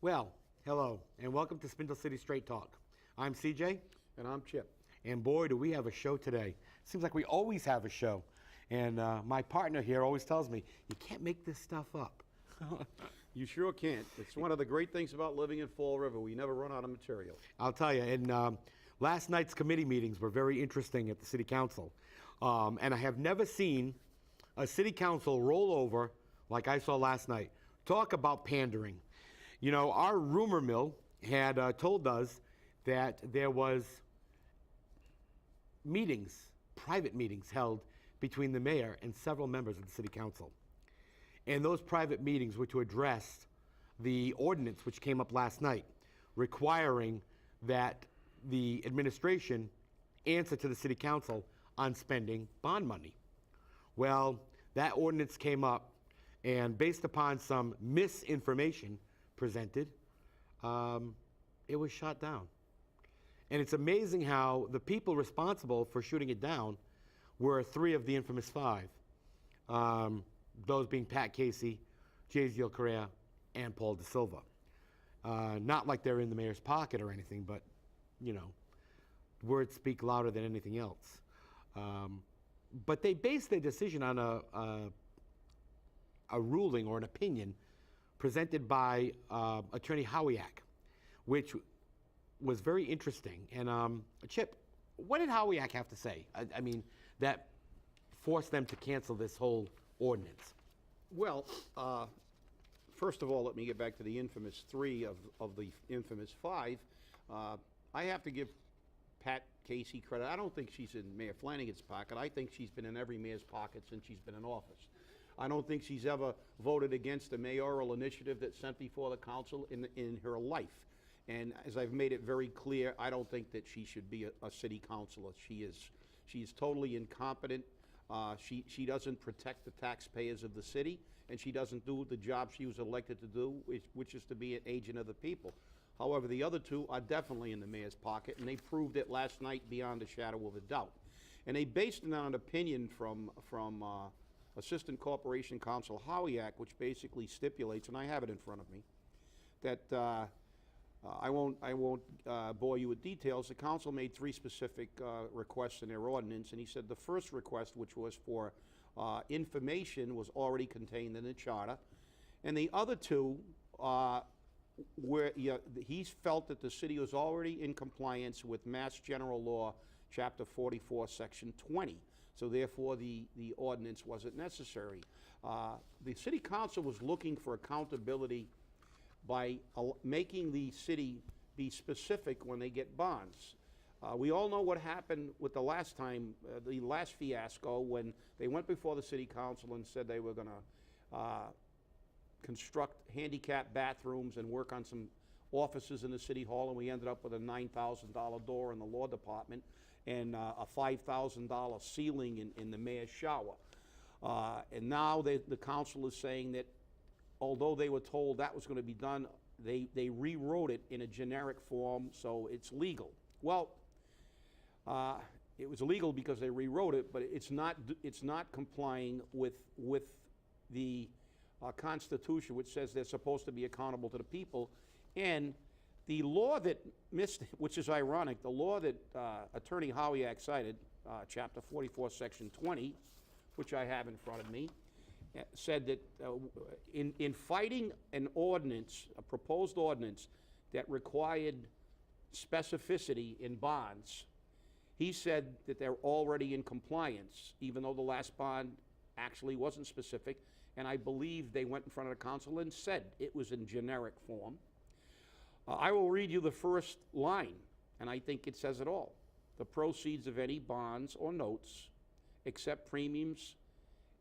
Well, hello, and welcome to Spindle City Straight Talk. I'm CJ. And I'm Chip. And boy, do we have a show today. Seems like we always have a show. And my partner here always tells me, you can't make this stuff up. You sure can't. It's one of the great things about living in Fall River. We never run out of material. I'll tell you, and last night's committee meetings were very interesting at the City Council. And I have never seen a City Council roll over like I saw last night. Talk about pandering. You know, our rumor mill had told us that there was meetings, private meetings held between the mayor and several members of the City Council. And those private meetings were to address the ordinance which came up last night, requiring that the administration answer to the City Council on spending bond money. Well, that ordinance came up, and based upon some misinformation presented, it was shot down. And it's amazing how the people responsible for shooting it down were three of the infamous five. Those being Pat Casey, Jaziel Correa, and Paul De Silva. Not like they're in the mayor's pocket or anything, but, you know, words speak louder than anything else. But they based their decision on a ruling or an opinion presented by Attorney Howiak, which was very interesting. And Chip, what did Howiak have to say? I mean, that forced them to cancel this whole ordinance. Well, first of all, let me get back to the infamous three of the infamous five. I have to give Pat Casey credit. I don't think she's in Mayor Flanagan's pocket. I think she's been in every mayor's pocket since she's been in office. I don't think she's ever voted against a mayoral initiative that's sent before the council in her life. And as I've made it very clear, I don't think that she should be a city councilor. She is totally incompetent. She doesn't protect the taxpayers of the city, and she doesn't do the job she was elected to do, which is to be an agent of the people. However, the other two are definitely in the mayor's pocket, and they proved it last night beyond a shadow of a doubt. And they based it on an opinion from Assistant Corporation Counsel Howiak, which basically stipulates, and I have it in front of me, that I won't bore you with details. The council made three specific requests in their ordinance, and he said the first request, which was for information, was already contained in the charter, and the other two where he felt that the city was already in compliance with Mass General Law, Chapter 44, Section 20. So therefore, the ordinance wasn't necessary. The city council was looking for accountability by making the city be specific when they get bonds. We all know what happened with the last time, the last fiasco, when they went before the city council and said they were going to construct handicap bathrooms and work on some offices in the city hall, and we ended up with a $9,000 door in the law department and a $5,000 ceiling in the mayor's shower. And now the council is saying that although they were told that was going to be done, they rewrote it in a generic form, so it's legal. Well, it was illegal because they rewrote it, but it's not complying with the Constitution, which says they're supposed to be accountable to the people. And the law that missed, which is ironic, the law that Attorney Howiak cited, Chapter 44, Section 20, which I have in front of me, said that in fighting an ordinance, a proposed ordinance that required specificity in bonds, he said that they're already in compliance, even though the last bond actually wasn't specific. And I believe they went in front of the council and said it was in generic form. I will read you the first line, and I think it says it all. The proceeds of any bonds or notes, except premiums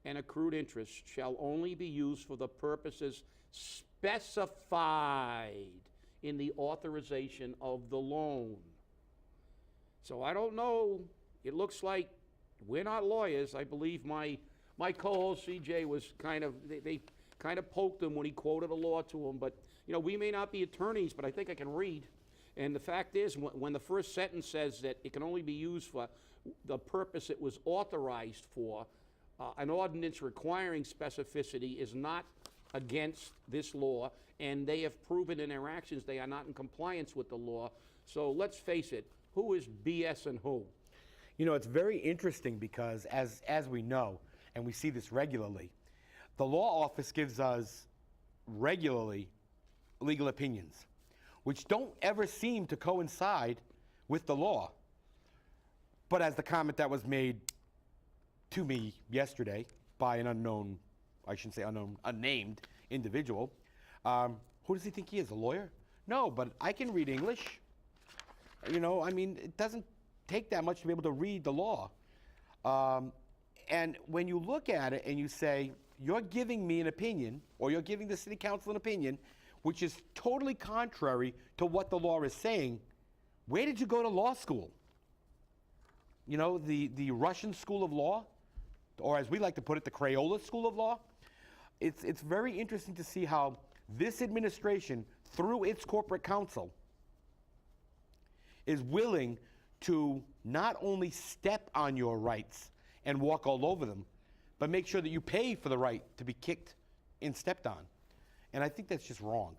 and accrued interest, shall only be used for the purposes specified in the authorization of the loan. So I don't know. It looks like we're not lawyers. I believe my co-host CJ was they kind of poked him when he quoted a law to him. But you know, we may not be attorneys, but I think I can read. And the fact is, when the first sentence says that it can only be used for the purpose it was authorized for, an ordinance requiring specificity is not against this law, and they have proven in their actions they are not in compliance with the law. So let's face it, who is BS and who? You know, it's very interesting because as we know, and we see this regularly, the law office gives us regularly legal opinions, which don't ever seem to coincide with the law. But as the comment that was made to me yesterday by an unknown, I shouldn't say unknown, unnamed individual, who does he think he is, a lawyer? No, but I can read English. You know, I mean, it doesn't take that much to be able to read the law. And when you look at it and you say, you're giving me an opinion, or you're giving the city council an opinion, which is totally contrary to what the law is saying, where did you go to law school? You know, the Russian school of law, or as we like to put it, the Crayola school of law. It's very interesting to see how this administration, through its corporate counsel, is willing to not only step on your rights and walk all over them, but make sure that you pay for the right to be kicked and stepped on. And I think that's just wrong.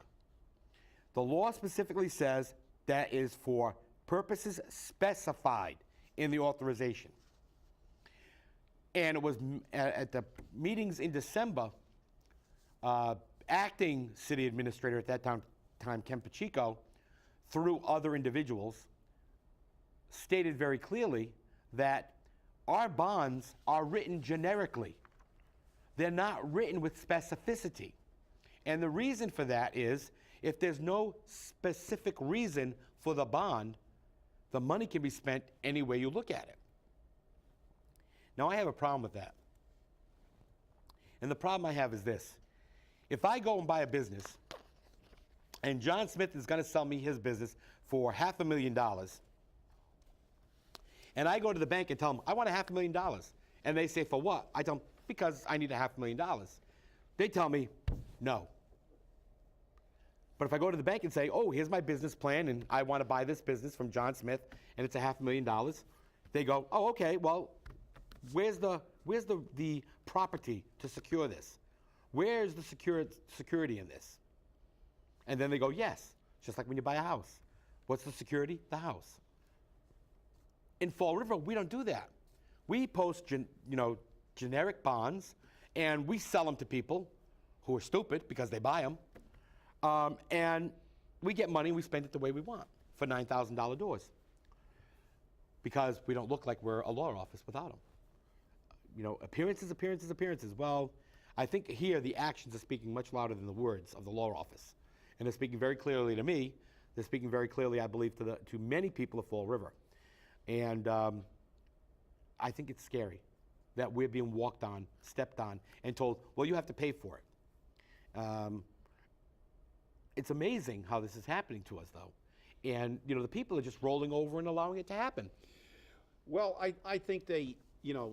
The law specifically says that is for purposes specified in the authorization. And it was at the meetings in December, acting city administrator at that time Ken Pacheco, through other individuals, stated very clearly that our bonds are written generically. They're not written with specificity. And the reason for that is if there's no specific reason for the bond, the money can be spent any way you look at it. Now, I have a problem with that. And the problem I have is this. If I go and buy a business, and John Smith is going to sell me his business for $500,000, and I go to the bank and tell them, I want $500,000. And they say, for what? I tell them, because I need $500,000. They tell me, no. But if I go to the bank and say, oh, here's my business plan, and I want to buy this business from John Smith, and it's $500,000, they go, oh, okay, well, where's the property to secure this? Where's the security in this? And then they go, yes, just like when you buy a house. What's the security? The house. In Fall River, we don't do that. We post generic bonds, and we sell them to people who are stupid because they buy them. And we get money, and we spend it the way we want for $9,000 doors because we don't look like we're a law office without them. You know, appearances. Well, I think here the actions are speaking much louder than the words of the law office. And they're speaking very clearly to me. They're speaking very clearly, I believe, to many people of Fall River. And I think it's scary that we're being walked on, stepped on, and told, well, you have to pay for it. It's amazing how this is happening to us, though. And, you know, the people are just rolling over and allowing it to happen. Well, I think they, they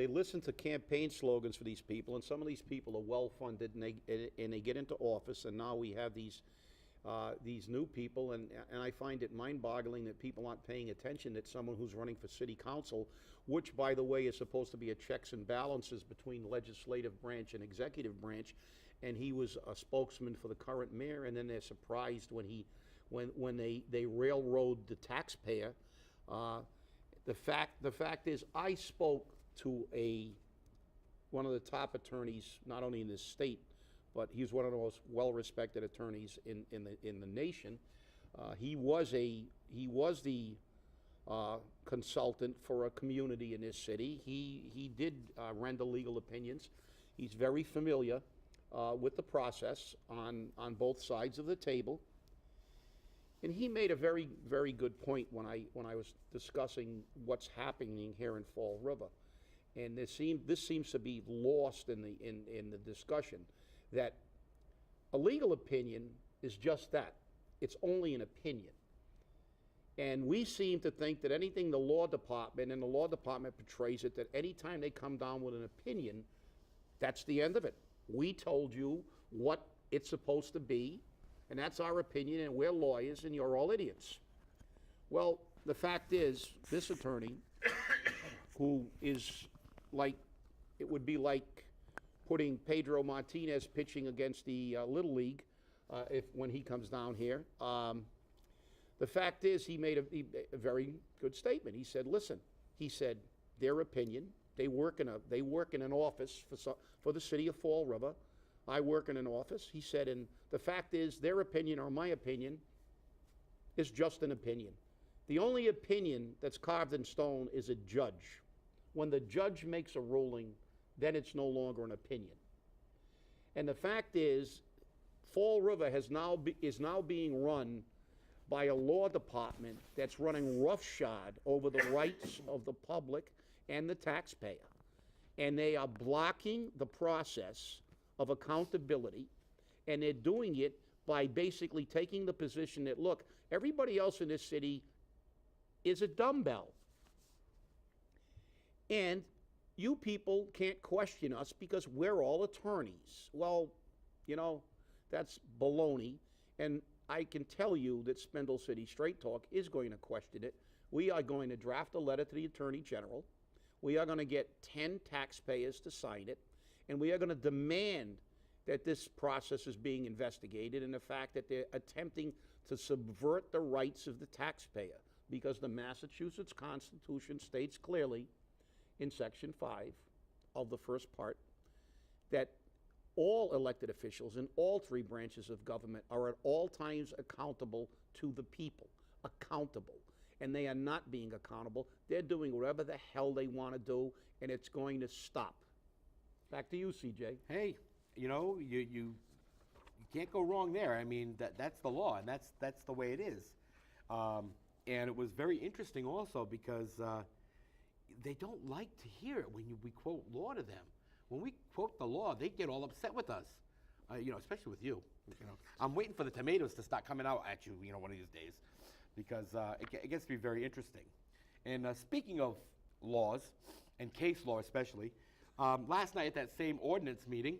listen to campaign slogans for these people, and some of these people are well-funded, and they get into office, and now we have these new people, and I find it mind-boggling that people aren't paying attention that someone who's running for city council, which, by the way, is supposed to be a checks and balances between legislative branch and executive branch, and he was a spokesman for the current mayor, and then they're surprised when they railroad the taxpayer. The fact is, I spoke to one of the top attorneys, not only in this state, but he's one of the most well-respected attorneys in the nation. He was the consultant for a community in this city. He did render legal opinions. He's very familiar with the process on both sides of the table. And he made a very, very good point when I was discussing what's happening here in Fall River. And this seems to be lost in the discussion, that a legal opinion is just that. It's only an opinion. And we seem to think that anything the law department portrays it, that any time they come down with an opinion, that's the end of it. We told you what it's supposed to be, and that's our opinion, and we're lawyers, and you're all idiots. Well, the fact is, this attorney, who is like, it would be like putting Pedro Martinez pitching against the Little League when he comes down here. The fact is, he made a very good statement. He said, "Listen," he said, "their opinion. They work in an office for the city of Fall River. I work in an office." He said, "And the fact is, their opinion or my opinion is just an opinion. The only opinion that's carved in stone is a judge. When the judge makes a ruling, then it's no longer an opinion." And the fact is, Fall River is now being run by a law department that's running roughshod over the rights of the public and the taxpayer. And they are blocking the process of accountability, and they're doing it by basically taking the position that, look, everybody else in this city is a dumbbell. And you people can't question us because we're all attorneys. Well, you know, that's baloney. And I can tell you that Spindle City Straight Talk is going to question it. We are going to draft a letter to the Attorney General. We are going to get 10 taxpayers to sign it. And we are going to demand that this process is being investigated and the fact that they're attempting to subvert the rights of the taxpayer, because the Massachusetts Constitution states clearly in Section 5 of the first part that all elected officials in all three branches of government are at all times accountable to the people. Accountable. And they are not being accountable. They're doing whatever the hell they want to do, and it's going to stop. Back to you, CJ. Hey, you know, you can't go wrong there. I mean, that's the law, and that's the way it is. And it was very interesting also because they don't like to hear it when we quote law to them. When we quote the law, they get all upset with us, you know, especially with you. You know, I'm waiting for the tomatoes to start coming out at you, you know, one of these days, because it gets to be very interesting. And speaking of laws, and case law especially, last night at that same ordinance meeting,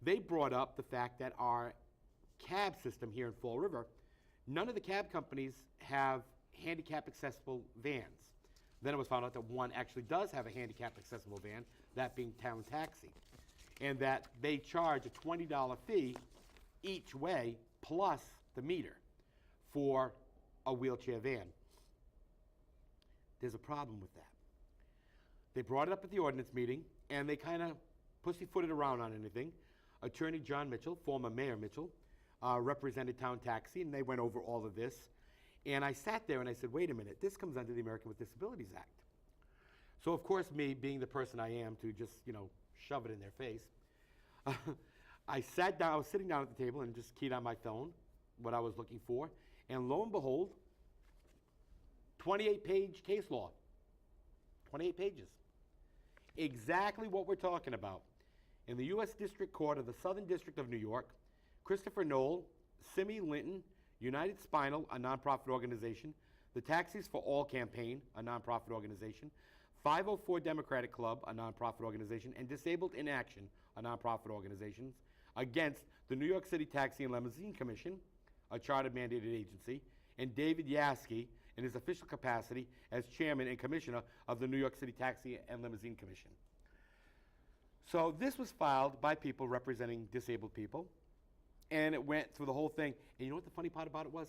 they brought up the fact that our cab system here in Fall River, none of the cab companies have handicap accessible vans. Then it was found out that one actually does have a handicap accessible van, that being Town Taxi, and that they charge a $20 fee each way plus the meter for a wheelchair van. There's a problem with that. They brought it up at the ordinance meeting, and they kind of pussyfooted around on anything. Attorney John Mitchell, former Mayor Mitchell, represented Town Taxi, and they went over all of this. And I sat there and I said, wait a minute, this comes under the American with Disabilities Act. So of course, me being the person I am to just, you know, shove it in their face, I sat down, I was sitting down at the table and just keyed on my phone what I was looking for, and lo and behold, 28-page case law, 28 pages. Exactly what we're talking about. In the U.S. District Court of the Southern District of New York, Christopher Knoll, Simi Linton, United Spinal, a nonprofit organization, the Taxis for All campaign, a nonprofit organization, 504 Democratic Club, a nonprofit organization, and Disabled in Action, a nonprofit organization, against the New York City Taxi and Limousine Commission, a chartered mandated agency, and David Yaski in his official capacity as chairman and commissioner of the New York City Taxi and Limousine Commission. So this was filed by people representing disabled people, and it went through the whole thing. And you know what the funny part about it was?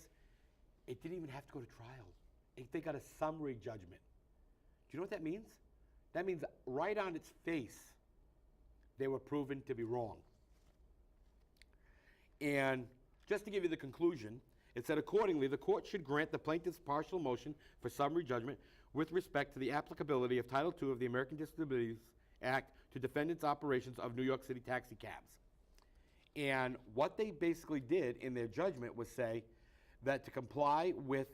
It didn't even have to go to trial. They got a summary judgment. Do you know what that means? That means right on its face, they were proven to be wrong. And just to give you the conclusion, it said, accordingly, the court should grant the plaintiff's partial motion for summary judgment with respect to the applicability of Title II of the American Disabilities Act to defendants' operations of New York City taxi cabs. And what they basically did in their judgment was say that to comply with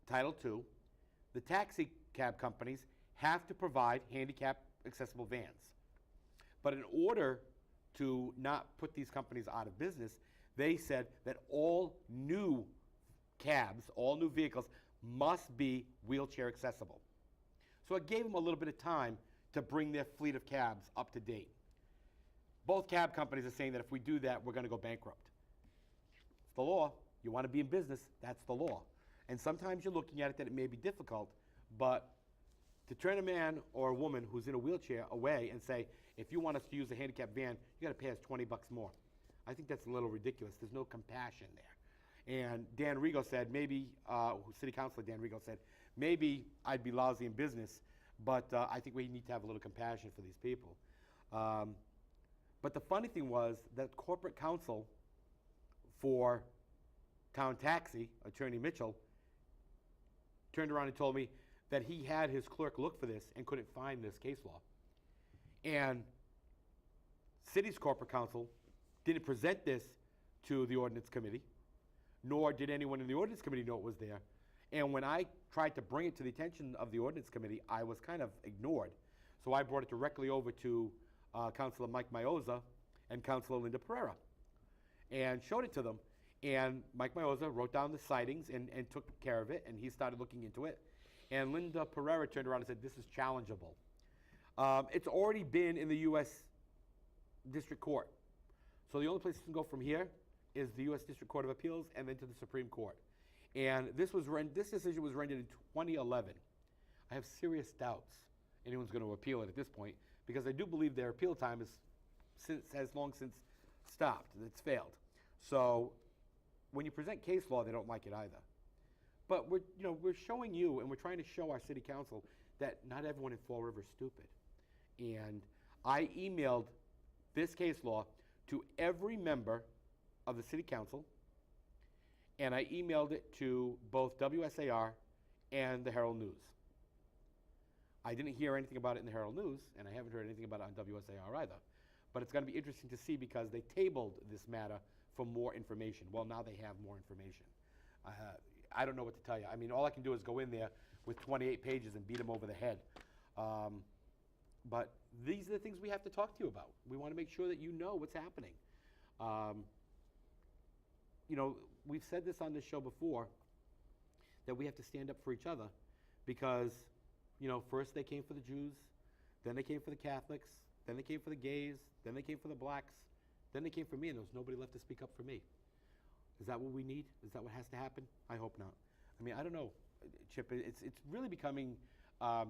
Title II, the taxi cab companies have to provide handicap accessible vans. But in order to not put these companies out of business, they said that all new cabs, all new vehicles must be wheelchair accessible. So it gave them a little bit of time to bring their fleet of cabs up to date. Both cab companies are saying that if we do that, we're going to go bankrupt. It's the law. You want to be in business, that's the law. And sometimes you're looking at it that it may be difficult, but to turn a man or a woman who's in a wheelchair away and say, if you want us to use a handicapped van, you got to pay us $20 more. I think that's a little ridiculous. There's no compassion there. And Dan Rigo said, maybe, City Councilor Dan Rigo said, maybe I'd be lousy in business, but I think we need to have a little compassion for these people. But the funny thing was that corporate counsel for Town Taxi, Attorney Mitchell, turned around and told me that he had his clerk look for this and couldn't find this case law. And city's corporate counsel didn't present this to the ordinance committee, nor did anyone in the ordinance committee know it was there. And when I tried to bring it to the attention of the ordinance committee, I was kind of ignored. So I brought it directly over to Councilor Mike Mioza and Councilor Linda Pereira and showed it to them. And Mike Mioza wrote down the sightings and took care of it, and he started looking into it. And Linda Pereira turned around and said, this is challengeable. It's already been in the U.S. District Court. So the only place it can go from here is the U.S. District Court of Appeals and then to the Supreme Court. And this decision was rendered in 2011. I have serious doubts anyone's going to appeal it at this point, because I do believe their appeal time has long since stopped. It's failed. So when you present case law, they don't like it either. But we're showing you, and we're trying to show our city council that not everyone in Fall River is stupid. And I emailed this case law to every member of the city council, and I emailed it to both WSAR and the Herald News. I didn't hear anything about it in the Herald News, and I haven't heard anything about it on WSAR either. But it's going to be interesting to see, because they tabled this matter for more information. Well, now they have more information. I don't know what to tell you. I mean, all I can do is go in there with 28 pages and beat them over the head. But these are the things we have to talk to you about. We want to make sure that you know what's happening. We've said this on this show before, that we have to stand up for each other, because, first they came for the Jews, then they came for the Catholics, then they came for the gays, then they came for the blacks, then they came for me, and there was nobody left to speak up for me. Is that what we need? Is that what has to happen? I hope not. I mean, I don't know, Chip. It's really becoming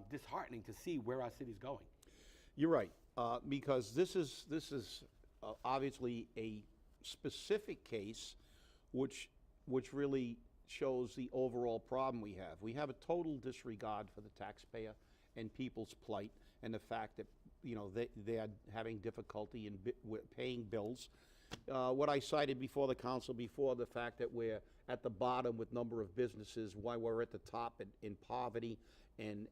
disheartening to see where our city's going. You're right, because this is obviously a specific case, which really shows the overall problem we have. We have a total disregard for the taxpayer and people's plight, and the fact that they are having difficulty in paying bills. What I cited before the council before, the fact that we're at the bottom with number of businesses, why we're at the top in poverty, and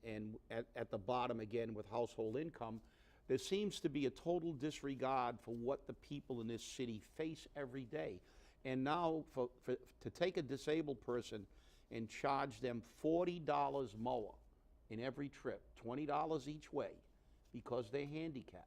at the bottom again with household income. There seems to be a total disregard for what the people in this city face every day. And now to take a disabled person and charge them $40 more in every trip, $20 each way, because they're handicapped,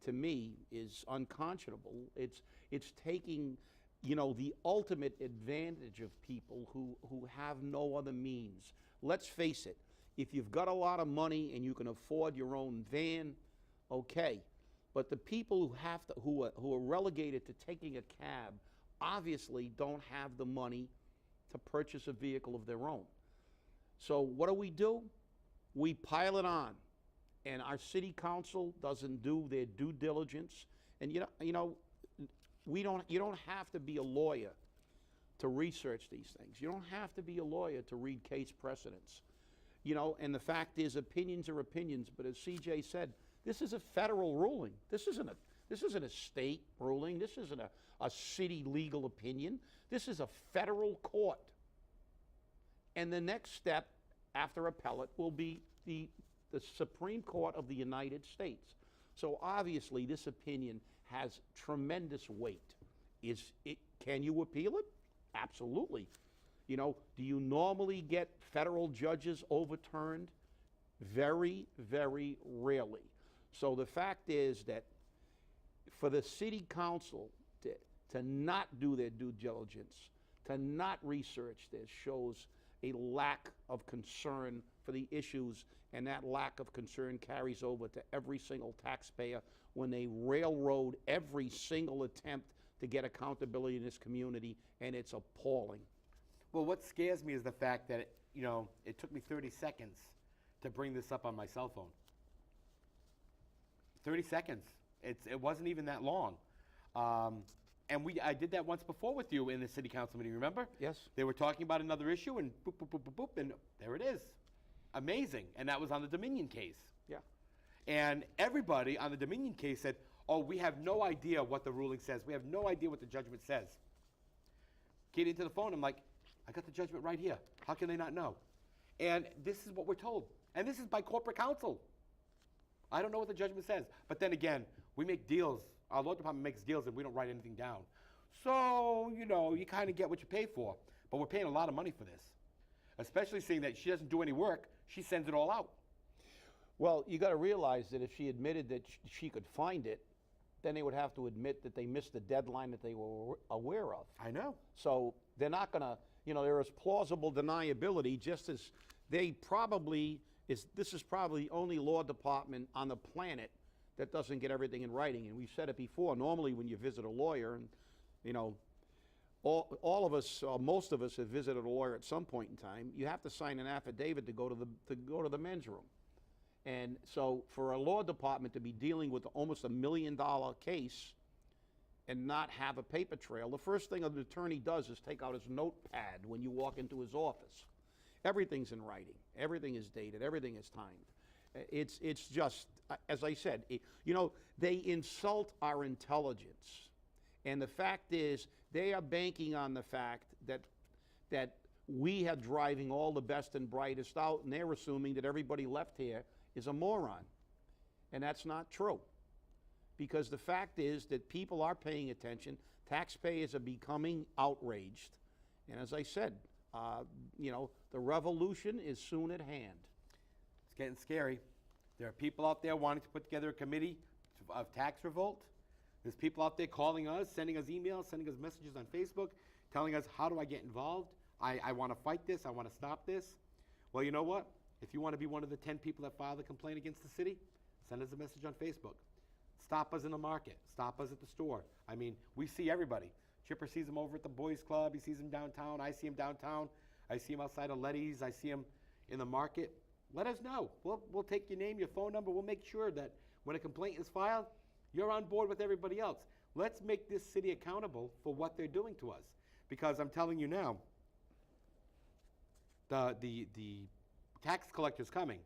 to me is unconscionable. It's taking, the ultimate advantage of people who have no other means. Let's face it, if you've got a lot of money and you can afford your own van, okay. But the people who are relegated to taking a cab obviously don't have the money to purchase a vehicle of their own. So what do? We pile it on, and our city council doesn't do their due diligence. And you don't have to be a lawyer to research these things. You don't have to be a lawyer to read case precedents. And the fact is, opinions are opinions, but as CJ said, this is a federal ruling. This isn't a state ruling. This isn't a city legal opinion. This is a federal court. And the next step after appellate will be the Supreme Court of the United States. So obviously this opinion has tremendous weight. Can you appeal it? Absolutely. Do you normally get federal judges overturned? Very, very rarely. So the fact is that for the city council to not do their due diligence, to not research this, shows a lack of concern for the issues, and that lack of concern carries over to every single taxpayer when they railroad every single attempt to get accountability in this community, and it's appalling. Well, what scares me is the fact that it took me 30 seconds to bring this up on my cell phone. 30 seconds. It wasn't even that long. And I did that once before with you in the city council meeting, remember? Yes. They were talking about another issue, and boop, boop, boop, boop, boop, and there it is. Amazing. And that was on the Dominion case. Yeah. And everybody on the Dominion case said, oh, we have no idea what the ruling says. We have no idea what the judgment says. Get into the phone, I'm like, I got the judgment right here. How can they not know? And this is what we're told. And this is by corporate counsel. I don't know what the judgment says. But then again, we make deals. Our law department makes deals and we don't write anything down. So, you kind of get what you pay for. But we're paying a lot of money for this. Especially seeing that she doesn't do any work, she sends it all out. Well, you got to realize that if she admitted that she could find it, then they would have to admit that they missed the deadline that they were aware of. I know. So they're not going to, there is plausible deniability, just as this is probably the only law department on the planet that doesn't get everything in writing. And we've said it before, normally when you visit a lawyer, and all of us, most of us have visited a lawyer at some point in time, you have to sign an affidavit to go to the men's room. And so for a law department to be dealing with almost $1 million case and not have a paper trail, the first thing an attorney does is take out his notepad when you walk into his office. Everything's in writing. Everything is dated. Everything is timed. It's just, as I said, they insult our intelligence. And the fact is, they are banking on the fact that we are driving all the best and brightest out, and they're assuming that everybody left here is a moron. And that's not true. Because the fact is that people are paying attention, taxpayers are becoming outraged, and as I said, the revolution is soon at hand. It's getting scary. There are people out there wanting to put together a committee of tax revolt. There's people out there calling us, sending us emails, sending us messages on Facebook, telling us, how do I get involved? I want to fight this. I want to stop this. Well, you know what? If you want to be one of the 10 people that file a complaint against the city, send us a message on Facebook. Stop us in the market. Stop us at the store. I mean, we see everybody. Chipper sees them over at the boys club. He sees them downtown. I see him downtown. I see him outside of Letty's. I see him in the market. Let us know. We'll take your name, your phone number. We'll make sure that when a complaint is filed, you're on board with everybody else. Let's make this city accountable for what they're doing to us. Because I'm telling you now, the tax collector's coming,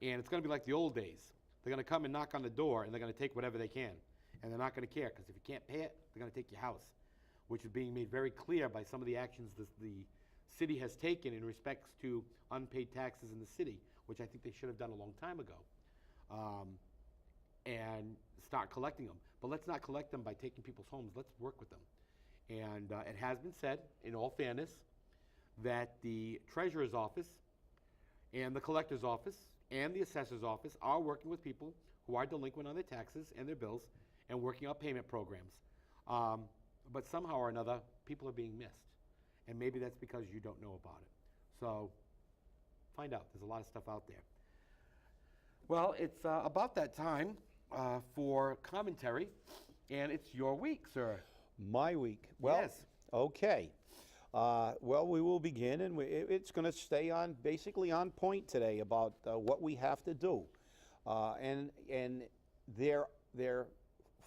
and it's going to be like the old days. They're going to come and knock on the door, and they're going to take whatever they can. And they're not going to care, because if you can't pay it, they're going to take your house, which is being made very clear by some of the actions the city has taken in respects to unpaid taxes in the city, which I think they should have done a long time ago, and start collecting them. But let's not collect them by taking people's homes. Let's work with them. And it has been said, in all fairness, that the treasurer's office and the collector's office and the assessor's office are working with people who are delinquent on their taxes and their bills and working out payment programs. But somehow or another, people are being missed. And maybe that's because you don't know about it. So find out. There's a lot of stuff out there. Well, it's about that time for commentary, and it's your week, sir. My week. Well, yes. Okay. Well, we will begin, and it's going to stay basically on point today about what we have to do. And their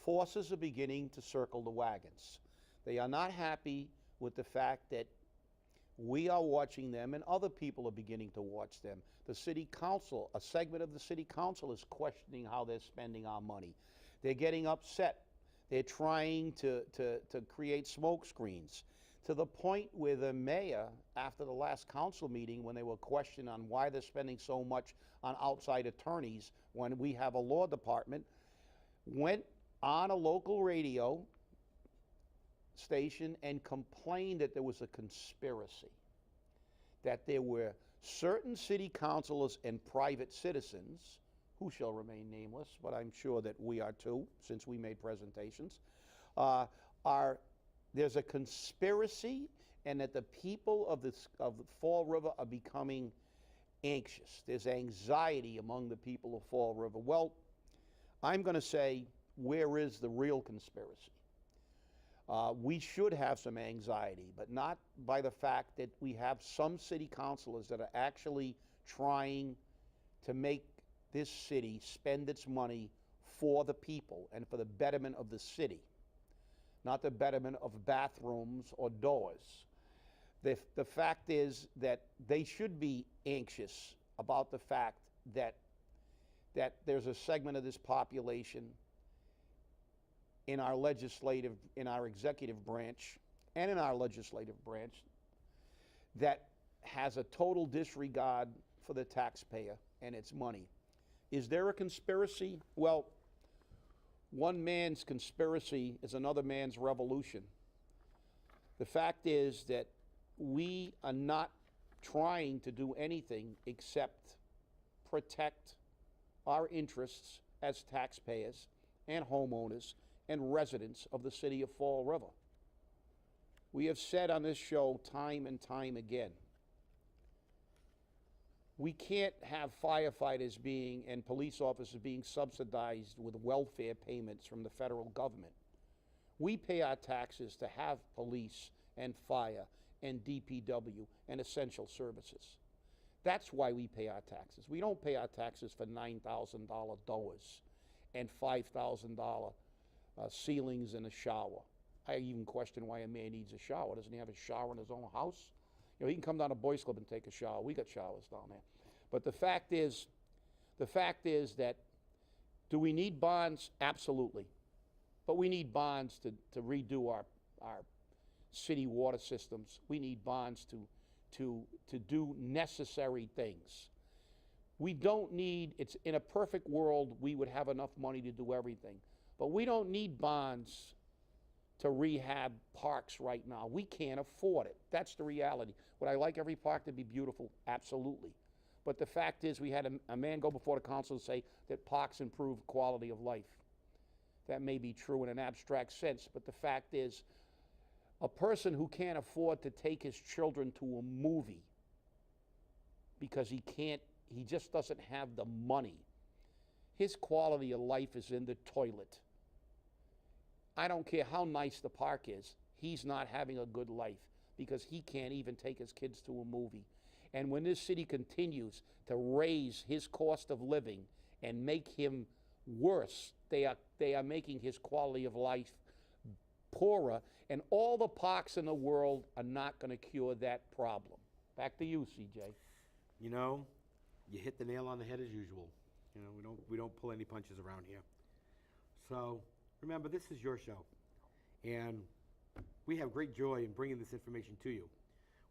forces are beginning to circle the wagons. They are not happy with the fact that we are watching them and other people are beginning to watch them. The city council, a segment of the city council is questioning how they're spending our money. They're getting upset. They're trying to create smoke screens, to the point where the mayor, after the last council meeting, when they were questioned on why they're spending so much on outside attorneys when we have a law department, went on a local radio station and complained that there was a conspiracy, that there were certain city councilors and private citizens, who shall remain nameless, but I'm sure that we are too, since we made presentations, there's a conspiracy, and that the people of the Fall River are becoming anxious. There's anxiety among the people of Fall River. Well, I'm going to say, where is the real conspiracy? We should have some anxiety, but not by the fact that we have some city councilors that are actually trying to make this city spend its money for the people and for the betterment of the city, not the betterment of bathrooms or doors. The fact is that they should be anxious about the fact that there's a segment of this population in our executive branch and in our legislative branch that has a total disregard for the taxpayer and its money. Is there a conspiracy? Well, one man's conspiracy is another man's revolution. The fact is that we are not trying to do anything except protect our interests as taxpayers and homeowners and residents of the city of Fall River. We have said on this show time and time again, we can't have firefighters and police officers being subsidized with welfare payments from the federal government. We pay our taxes to have police and fire and DPW and essential services. That's why we pay our taxes. We don't pay our taxes for $9,000 doors and $5,000 ceilings and a shower. I even question why a man needs a shower. Doesn't he have a shower in his own house? You know, he can come down to Boys Club and take a shower. We got showers down there. But the fact is that, do we need bonds? Absolutely. But we need bonds to redo our city water systems. We need bonds to do necessary things. We don't need, it's in a perfect world, we would have enough money to do everything. But we don't need bonds to rehab parks right now. We can't afford it. That's the reality. Would I like every park to be beautiful? Absolutely. But the fact is, we had a man go before the council and say that parks improve quality of life. That may be true in an abstract sense, but the fact is, a person who can't afford to take his children to a movie because he just doesn't have the money, his quality of life is in the toilet. I don't care how nice the park is, he's not having a good life because he can't even take his kids to a movie. And when this city continues to raise his cost of living and make him worse, they are making his quality of life poorer, and all the parks in the world are not going to cure that problem. Back to you, CJ. You know, you hit the nail on the head as usual. You know, we don't pull any punches around here. So remember, this is your show, and we have great joy in bringing this information to you.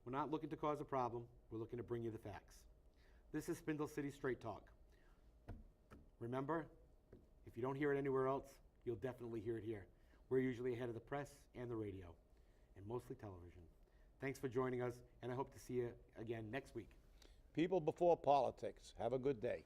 We're not looking to cause a problem. We're looking to bring you the facts. This is Spindle City Straight Talk. Remember, if you don't hear it anywhere else, you'll definitely hear it here. We're usually ahead of the press and the radio, and mostly television. Thanks for joining us, and I hope to see you again next week. People before politics. Have a good day.